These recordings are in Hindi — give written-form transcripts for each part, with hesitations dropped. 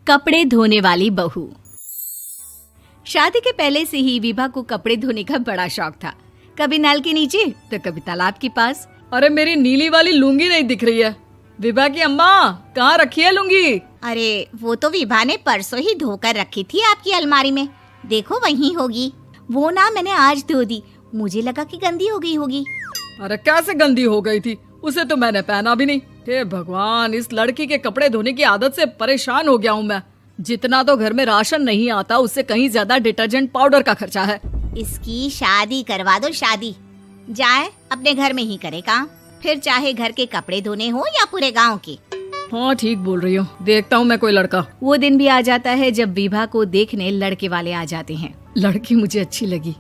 कपड़े धोने वाली बहू। शादी के पहले से ही विभा को कपड़े धोने का बड़ा शौक था। कभी नल के नीचे तो कभी तालाब के पास। अरे मेरी नीली वाली लुंगी नहीं दिख रही है। विभा की अम्मा, कहाँ रखी है लुंगी? अरे वो तो विभा ने परसों ही धोकर रखी थी आपकी अलमारी में, देखो वहीं होगी। वो ना मैंने आज धो दी, मुझे लगा कि गंदी हो गई होगी। अरे कैसे गंदी हो गई थी? उसे तो मैंने पहना भी नहीं। हे भगवान, इस लड़की के कपड़े धोने की आदत से परेशान हो गया हूँ मैं। जितना तो घर में राशन नहीं आता, उससे कहीं ज्यादा डिटर्जेंट पाउडर का खर्चा है। इसकी शादी करवा दो, शादी। जाए अपने घर में ही करे काम, फिर चाहे घर के कपड़े धोने हो या पूरे गांव के। हाँ ठीक बोल रही हो, देखता हूँ मैं कोई लड़का। वो दिन भी आ जाता है जब विभा को देखने लड़के वाले आ जाते हैं। लड़की मुझे अच्छी लगी।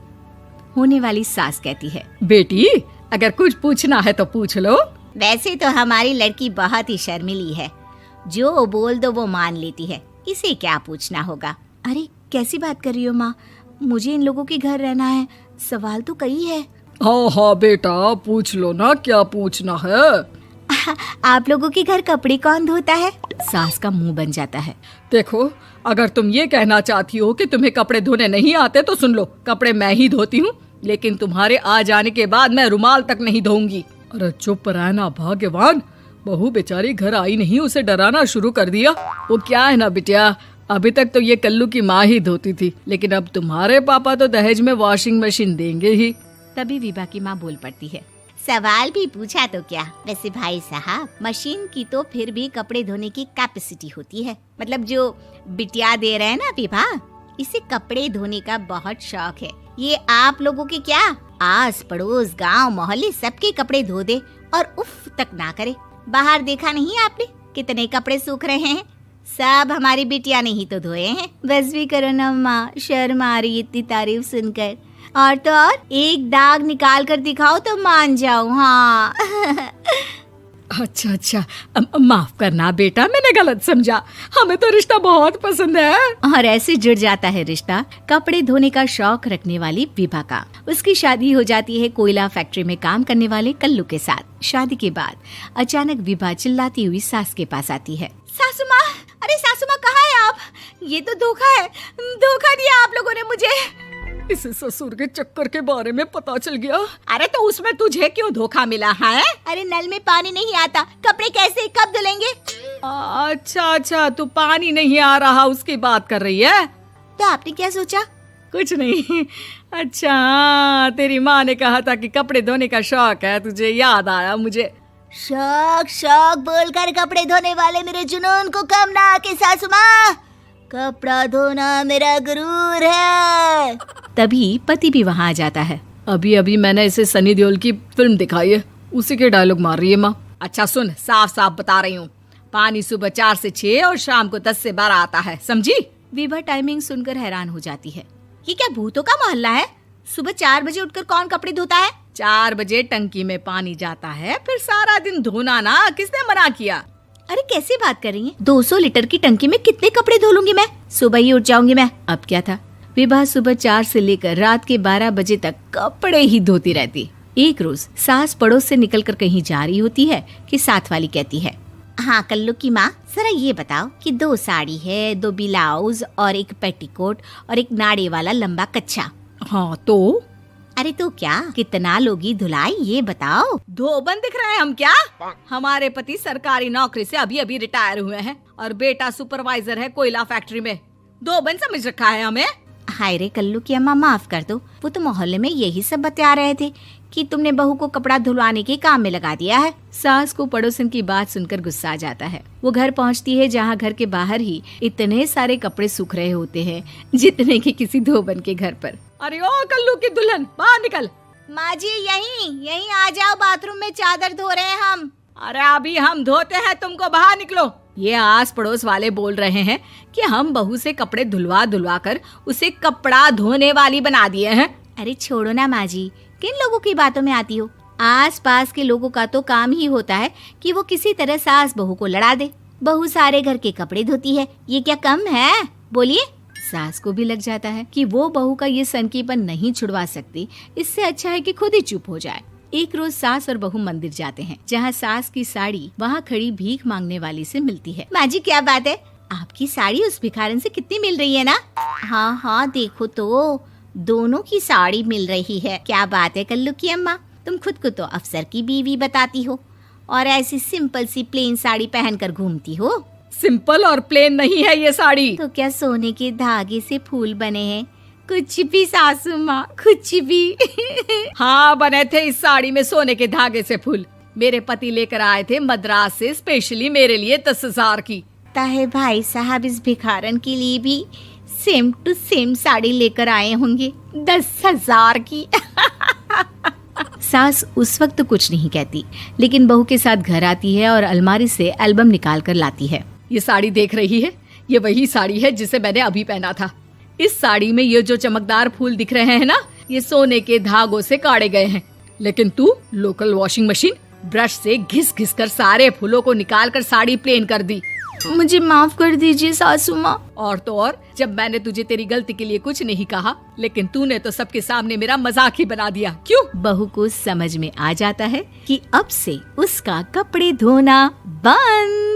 होने वाली सास कहती है, बेटी अगर कुछ पूछना है तो पूछ लो। वैसे तो हमारी लड़की बहुत ही शर्मीली है, जो बोल दो वो मान लेती है, इसे क्या पूछना होगा। अरे कैसी बात कर रही हो माँ, मुझे इन लोगों के घर रहना है, सवाल तो कई है। हाँ हाँ बेटा, पूछ लो ना, क्या पूछना है। आप लोगों के घर कपड़े कौन धोता है? सास का मुंह बन जाता है। देखो, अगर तुम ये कहना चाहती हो कि तुम्हें कपड़े धोने नहीं आते तो सुन लो, कपड़े मैं ही धोती हूँ, लेकिन तुम्हारे आ जाने के बाद मैं रुमाल तक नहीं धोऊंगी। अरे चुप रहना भाग्यवान, बहू बेचारी घर आई नहीं, उसे डराना शुरू कर दिया। वो क्या है ना बिटिया, अभी तक तो ये कल्लू की माँ ही धोती थी, लेकिन अब तुम्हारे पापा तो दहेज में वॉशिंग मशीन देंगे ही। तभी विभा की माँ बोल पड़ती है, सवाल भी पूछा तो क्या। वैसे भाई साहब, मशीन की तो फिर भी कपड़े धोने की कैपेसिटी होती है। मतलब जो बिटिया दे रहे हैं ना विभा, इसे कपड़े धोने का बहुत शौक है। ये आप लोगों के क्या, आस पड़ोस गांव मोहल्ले सबके कपड़े धो दे और उफ तक ना करे। बाहर देखा नहीं आपने कितने कपड़े सूख रहे हैं? सब हमारी बिटिया ने ही तो धोए हैं। बस भी करो ना माँ, शर्म आ रही इतनी तारीफ सुनकर। और तो और एक दाग निकाल कर दिखाओ तो मान जाओ। हाँ अच्छा, माफ करना बेटा, मैंने गलत समझा। हमें तो रिश्ता बहुत पसंद है। और ऐसे जुड़ जाता है रिश्ता कपड़े धोने का शौक रखने वाली विभा का। उसकी शादी हो जाती है कोयला फैक्ट्री में काम करने वाले कल्लू के साथ। शादी के बाद अचानक विभा चिल्लाती हुई सास के पास आती है। सासू माँ, अरे सासू माँ कहाँ है आप? ये तो धोखा है, धोखा दिया आप लोगों ने मुझे। इसे ससुर के चक्कर के बारे में पता चल गया। अरे तो उसमें तुझे क्यों धोखा मिला है? अरे नल में पानी नहीं आता, कपड़े कैसे कब धुलेंगे? अच्छा, तू पानी नहीं आ रहा उसकी बात कर रही है। तो आपने क्या सोचा? कुछ नहीं। अच्छा, तेरी माँ ने कहा था कि कपड़े धोने का शौक है तुझे, याद आया मुझे। शौक बोलकर कपड़े धोने वाले मेरे जुनून को कम ना आके सासू माँ, कपड़ा धोना मेरा गुरूर है। तभी पति भी वहाँ आ जाता है। अभी मैंने इसे सनी देओल की फिल्म दिखाई है, उसी के डायलॉग मार रही है माँ। अच्छा सुन, साफ साफ बता रही हूँ, पानी सुबह 4 से 6 और शाम को 10 से 12 आता है, समझी? विभा टाइमिंग सुनकर हैरान हो जाती है। ये क्या भूतों का मोहल्ला है? सुबह 4 बजे उठकर कौन कपड़े धोता है? 4 बजे टंकी में पानी जाता है, फिर सारा दिन धोना ना, किसने मना किया? अरे कैसी बात कर रही हैं? 200 लीटर की टंकी में कितने कपड़े धो लूंगी मैं? सुबह ही उठ जाऊंगी मैं। अब क्या था, विभा सुबह 4 से लेकर रात के 12 बजे तक कपड़े ही धोती रहती। एक रोज सास पड़ोस से निकलकर कहीं जा रही होती है कि साथ वाली कहती है, हाँ कल्लू की माँ, जरा ये बताओ कि 2 साड़ी है, 2 ब्लाउज और एक पेटीकोट और एक नाड़े वाला लंबा कच्छा। हाँ तो? अरे तो क्या, कितना लोगी धुलाई ये बताओ। धोबन दिख रहे हैं हम क्या? हमारे पति सरकारी नौकरी से अभी रिटायर हुए हैं और बेटा सुपरवाइजर है कोयला फैक्ट्री में। धोबन समझ रखा है हमें? हाय रे कल्लू की अम्मा, माफ कर दो, वो तो मोहल्ले में यही सब बता रहे थे कि तुमने बहू को कपड़ा धुलवाने के काम में लगा दिया है। सास को पड़ोसन की बात सुनकर गुस्सा आ जाता है। वो घर पहुंचती है जहां घर के बाहर ही इतने सारे कपड़े सूख रहे होते हैं जितने कि किसी धोबन के घर पर। अरे ओ कल्लू की दुल्हन, बाहर निकल। माँ जी यहीं आ जाओ, बाथरूम में चादर धो रहे हैं हम। अरे अभी हम धोते हैं, तुमको बाहर निकलो। ये आस पड़ोस वाले बोल रहे हैं कि हम बहू से कपड़े धुलवा कर उसे कपड़ा धोने वाली बना दिए हैं। अरे छोड़ो ना माँ जी, किन लोगों की बातों में आती हो? आस पास के लोगों का तो काम ही होता है कि वो किसी तरह सास बहू को लड़ा दे। बहू सारे घर के कपड़े धोती है, ये क्या कम है? बोलिए। सास को भी लग जाता है कि वो बहू का ये सनकीपन नहीं छुड़वा सकती, इससे अच्छा है कि खुद ही चुप हो जाए। एक रोज सास और बहू मंदिर जाते हैं, जहाँ सास की साड़ी वहाँ खड़ी भीख मांगने वाली से मिलती है। माँ जी क्या बात है, आपकी साड़ी उस भिखारन से कितनी मिल रही है ना? हाँ हाँ देखो तो, दोनों की साड़ी मिल रही है। क्या बात है कल्लू की अम्मा, तुम खुद को तो अफसर की बीवी बताती हो और ऐसी सिंपल सी प्लेन साड़ी पहनकर घूमती हो। सिंपल और प्लेन नहीं है ये साड़ी। तो क्या सोने के धागे से फूल बने हैं? कुछ भी सासू माँ, कुछ भी। हाँ बने थे इस साड़ी में सोने के धागे से फूल। मेरे पति लेकर आए थे मद्रास से स्पेशली मेरे लिए 10,000 की। ताहे भाई साहब इस भिखारन के लिए भी सेम टू सेम साड़ी लेकर आए होंगे 10,000 की। सास उस वक्त तो कुछ नहीं कहती, लेकिन बहू के साथ घर आती है और अलमारी से एल्बम निकाल कर लाती है। ये साड़ी देख रही है, ये वही साड़ी है जिसे मैंने अभी पहना था। इस साड़ी में ये जो चमकदार फूल दिख रहे हैं ना, ये सोने के धागों से काटे गए हैं। लेकिन तू लोकल वॉशिंग मशीन ब्रश से घिस घिस कर सारे फूलों को निकाल कर साड़ी प्लेन कर दी। मुझे माफ कर दीजिए सासू माँ। और तो और, जब मैंने तुझे तेरी गलती के लिए कुछ नहीं कहा, लेकिन तूने तो सबके सामने मेरा मजाक ही बना दिया। क्यों? बहू को समझ में आ जाता है कि अब से उसका कपड़े धोना बंद।